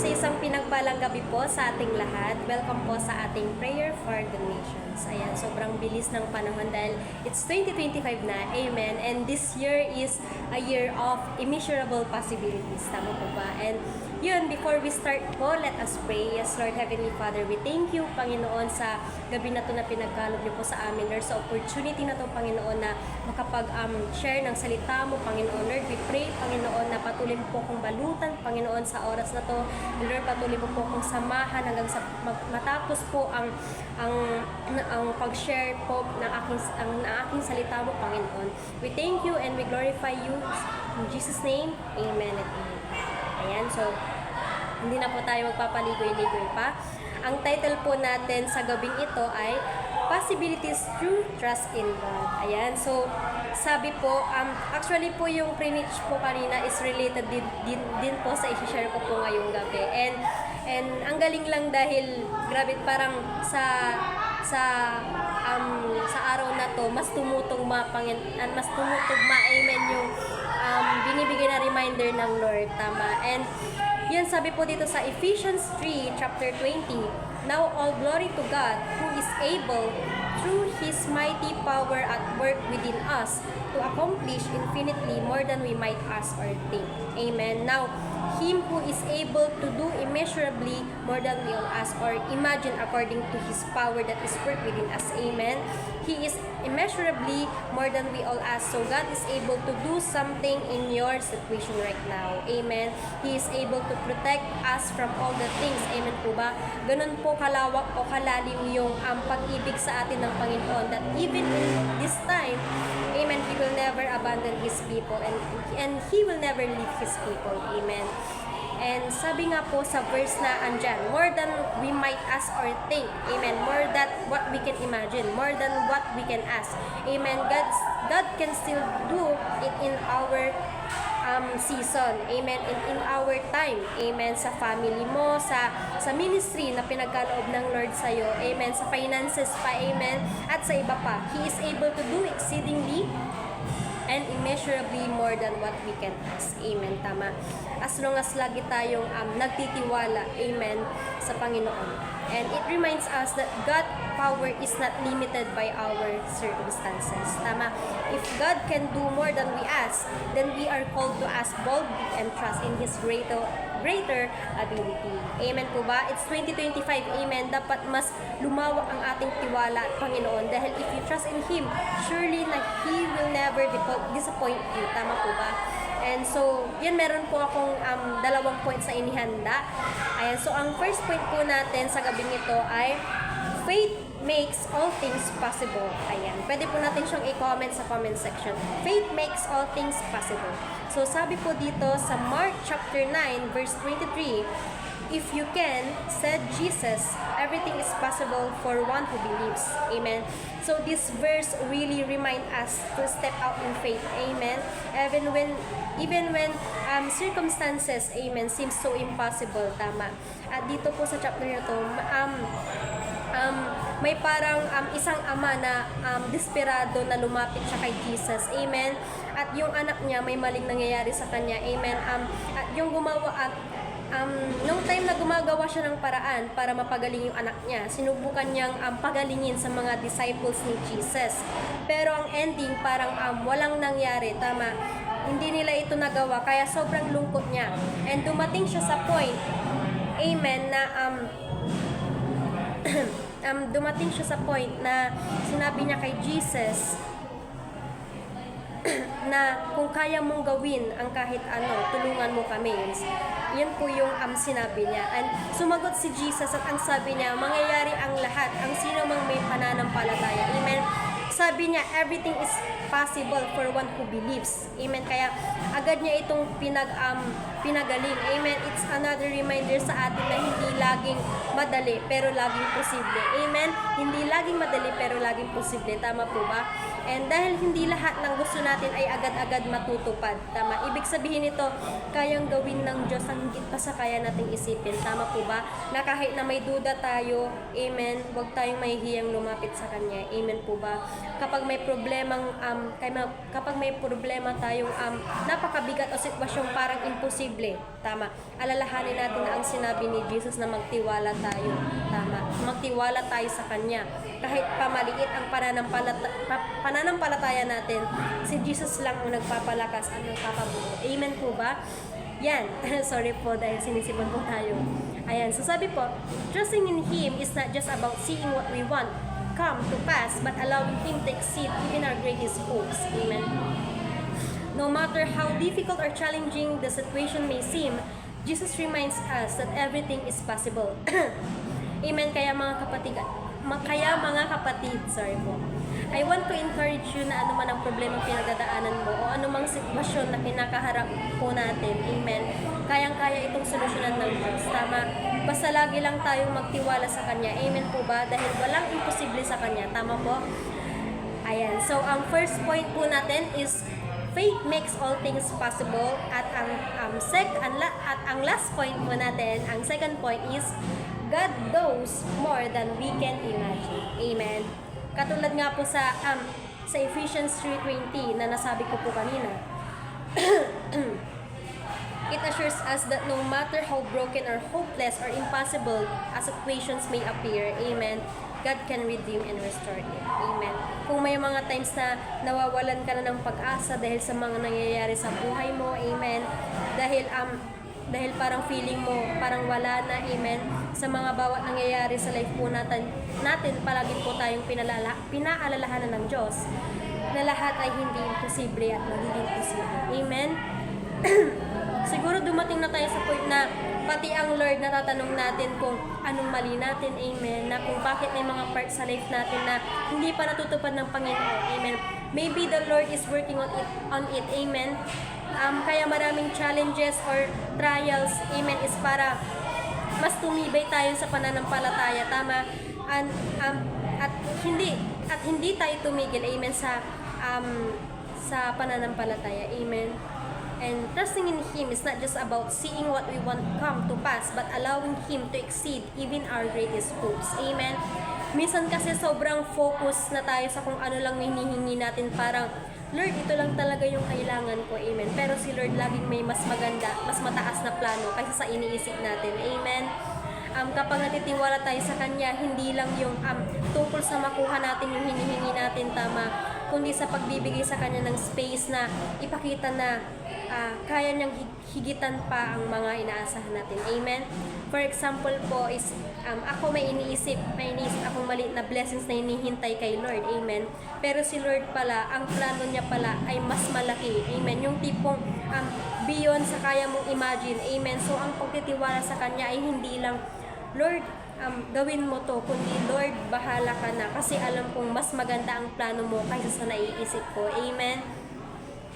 sa isang pinagpalang gabi po sa ating lahat. Welcome po sa ating prayer for the nations. Ayan, sobrang bilis ng panahon dahil it's 2025 na. Amen. And this year is a year of immeasurable possibilities. Tama po ba? And yun, before we start po, let us pray. Yes, Lord Heavenly Father, we thank you, Panginoon, sa gabi na to na pinagkaloob niyo po sa amin, Lord, sa opportunity na to, Panginoon, na makapag-share ng salita mo, Panginoon. Lord, we pray, Panginoon, na patuloy mo po kong balutan, Panginoon, sa oras na to. And Lord, patuloy mo po kong samahan hanggang sa matapos po ang pag-share po ng aking salita mo, Panginoon. We thank you and we glorify you. In Jesus' name, amen and amen. Ayan, so hindi na po tayo magpapaligoy-ligoy pa. Ang title po natin sa gabing ito ay Possibilities Through Trust in God. Ayan, so sabi po, actually po yung preach po kanina is related din po sa i-share ko po ngayong gabi. And ang galing lang dahil grabe, parang sa araw na to mas tumutugma, amen, yung binibigay na reminder ng Lord, tama. And yan, sabi po dito sa Ephesians 3 chapter 20, now all glory to God who is able through His mighty power at work within us to accomplish infinitely more than we might ask or think. Amen. Now Him who is able to do immeasurably more than we all ask or imagine according to His power that is worked within us. Amen. He is immeasurably more than we all ask. So God is able to do something in your situation right now. Amen. He is able to protect us from all the things. Amen po ba? Ganun po kalawak o kalalim yung pag-ibig sa atin ng Panginoon that even in this time, amen, He will never abandon His people and He will never leave His people. Amen. And sabi nga po sa verse na andyan, more than we might ask or think. Amen. More than what we can imagine. More than what we can ask. Amen. God can still do it in our season. Amen. In our time. Amen. Sa family mo, sa ministry na pinagkaloob ng Lord sa'yo. Amen. Sa finances pa. Amen. At sa iba pa. He is able to do exceedingly and immeasurably more than what we can ask. Amen. Tama. As long as lagi tayong nagtitiwala, amen, sa Panginoon. And it reminds us that God's power is not limited by our circumstances. Tama. If God can do more than we ask, then we are called to ask boldly and trust in His greater ability. Amen po ba? It's 2025. Amen. Dapat mas lumawak ang ating tiwala at Panginoon dahil if you trust in Him, surely na He will never disappoint you. Tama po ba? And so, yan, meron po akong dalawang points na inihanda. Ayan, so ang first point po natin sa gabing ito ay faith makes all things possible. Ayan, pwede po natin siyang i-comment sa comment section. Faith makes all things possible. So, sabi po dito sa Mark chapter 9 verse 23, if you can, said Jesus, everything is possible for one who believes. Amen. So this verse really remind us to step out in faith. Amen. Even when circumstances, amen, seems so impossible. Tama. At dito po sa chapter na to, may parang isang ama na desperado na lumapit siya kay Jesus. Amen. At yung anak niya may maling nangyayari sa kanya. Amen. At yung gumawa nung time na gumagawa siya ng paraan para mapagaling yung anak niya, sinubukan niyang pagalingin sa mga disciples ni Jesus. Pero ang ending parang walang nangyari, tama. Hindi nila ito nagawa, kaya sobrang lungkot niya. And dumating siya sa point, amen, na dumating siya sa point na sinabi niya kay Jesus na kung kaya mong gawin ang kahit ano, tulungan mo kami. Yan po yung sinabi niya. And sumagot si Jesus at ang sabi niya, mangyayari ang lahat, ang sino mang may pananampalataya. Amen. Sabi niya, everything is possible for one who believes. Amen. Kaya agad niya itong pinagaling. Amen. It's another reminder sa atin na hindi laging madali pero laging posible. Amen. Hindi laging madali pero laging posible. Tama po ba? And dahil hindi lahat ng gusto natin ay agad-agad matutupad. Tama. Ibig sabihin nito, kayang gawin ng Diyos ang higit pa sa kaya nating isipin. Tama po ba? Na kahit na may duda tayo, amen, huwag tayong mahihiyang lumapit sa Kanya. Amen po ba? Kapag may problema tayong napakabigat o sitwasyong parang imposible, tama, alalahanin natin na ang sinabi ni Jesus na magtiwala tayo. Tama. Magtiwala tayo sa Kanya. Kahit pamaliit ang pananampalataya natin, si Jesus lang ang nagpapalakas at nagpapabuo. Amen po ba? Yan. Sorry po dahil sinisipon po tayo. Ayan. So sabi po, trusting in Him is not just about seeing what we want come to pass, but allowing Him to exceed even our greatest hopes. Amen. No matter how difficult or challenging the situation may seem, Jesus reminds us that everything is possible. Amen. Kaya mga kapatid, sorry po. I want to encourage you na anuman ang problema pinagdadaanan mo o anumang sitwasyon na kinakaharap po natin. Amen. Kayang-kaya itong solusyonan ng Diyos. Tama. Basta lagi lang tayong magtiwala sa Kanya. Amen po ba? Dahil walang imposible sa Kanya. Tama po? Ayan. So, ang first point po natin is faith makes all things possible. At ang last point po natin, ang second point is God knows more than we can imagine. Amen. Katulad nga po sa Ephesians 3:20 na nasabi ko po kanina. It assures us that no matter how broken or hopeless or impossible as situations may appear, amen, God can redeem and restore it. Amen. Kung may mga times na nawawalan ka na ng pag-asa dahil sa mga nangyayari sa buhay mo, amen, dahil parang feeling mo parang wala na, amen, sa mga bawat nangyayari sa life po natin palagi po tayong pinaalalahanan ng Diyos na lahat ay hindi imposible at magiging posible. Amen. Siguro dumating na tayo sa point na pati ang Lord natatanong natin kung anong mali natin, amen, na kung bakit may mga parts sa life natin na hindi pa natutupad ng Panginoon, amen. Maybe the Lord is working on it, amen. Kaya maraming challenges or trials, amen, is para mas tumibay tayo sa pananampalataya, tama, at hindi tayo tumigil, amen, sa pananampalataya, amen. And trusting in Him is not just about seeing what we want come to pass, but allowing Him to exceed even our greatest hopes. Amen. Minsan kasi sobrang focus na tayo sa kung ano lang hinihingi natin, parang Lord, ito lang talaga yung kailangan ko. Amen. Pero si Lord laging may mas maganda, mas mataas na plano kaysa sa iniisip natin. Amen. Kapag natitiwala tayo sa Kanya, hindi lang yung tungkol sa makuha natin yung hinihingi natin, tama, kundi sa pagbibigay sa Kanya ng space na ipakita na kaya niyang higitan pa ang mga inaasahan natin. Amen. For example po is ako may iniisip akong maliit na blessings na hinihintay kay Lord. Amen. Pero si Lord pala, ang plano niya pala ay mas malaki. Amen. Yung tipong beyond sa kaya mong imagine. Amen. So ang pagtitiwala sa Kanya ay hindi lang Lord, gawin mo to, kundi Lord, bahala ka na kasi alam kong mas maganda ang plano mo kaysa sa naiisip ko. Amen.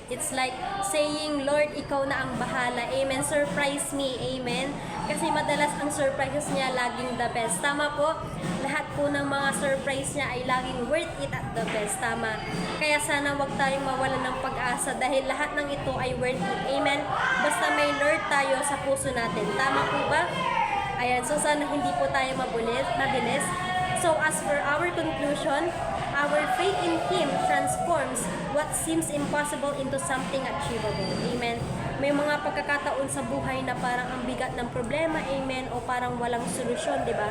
It's like saying, Lord, ikaw na ang bahala. Amen. Surprise me. Amen. Kasi madalas ang surprises niya laging the best. Tama po? Lahat po ng mga surprise niya ay laging worth it at the best. Tama. Kaya sana wag tayong mawalan ng pag-asa dahil lahat ng ito ay worth it. Amen. Basta may Lord tayo sa puso natin. Tama po ba? Ayan. So sana hindi po tayo mabilis. So as for our conclusion, our faith in Him transforms what seems impossible into something achievable. Amen. May mga pagkakataon sa buhay na parang ang bigat ng problema, amen, o parang walang solusyon, di ba?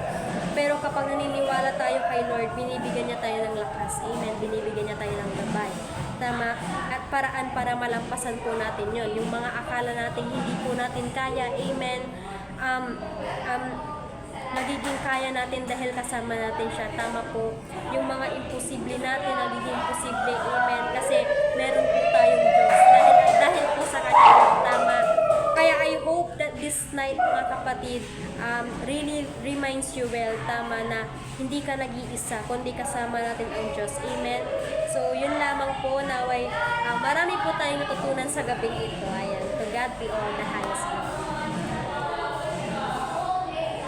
Pero kapag naniniwala tayo kay Lord, binibigyan niya tayo ng lakas, amen, binibigyan niya tayo ng gabay. Tama? At paraan para malampasan po natin yon. Yung mga akala natin hindi po natin kaya, amen, nagiging kaya natin dahil kasama natin siya. Tama po. Yung mga imposible natin, nagiging posible. Amen. Kasi meron po tayong Diyos. Dahil po sa Kanya. Tama. Kaya I hope that this night, mga kapatid, really reminds you well, tama, na hindi ka nag-iisa, kundi kasama natin ang Diyos. Amen. So, yun lamang po. Naway, marami po tayong natutunan sa gabing ito. Ayan. To God be all the highest.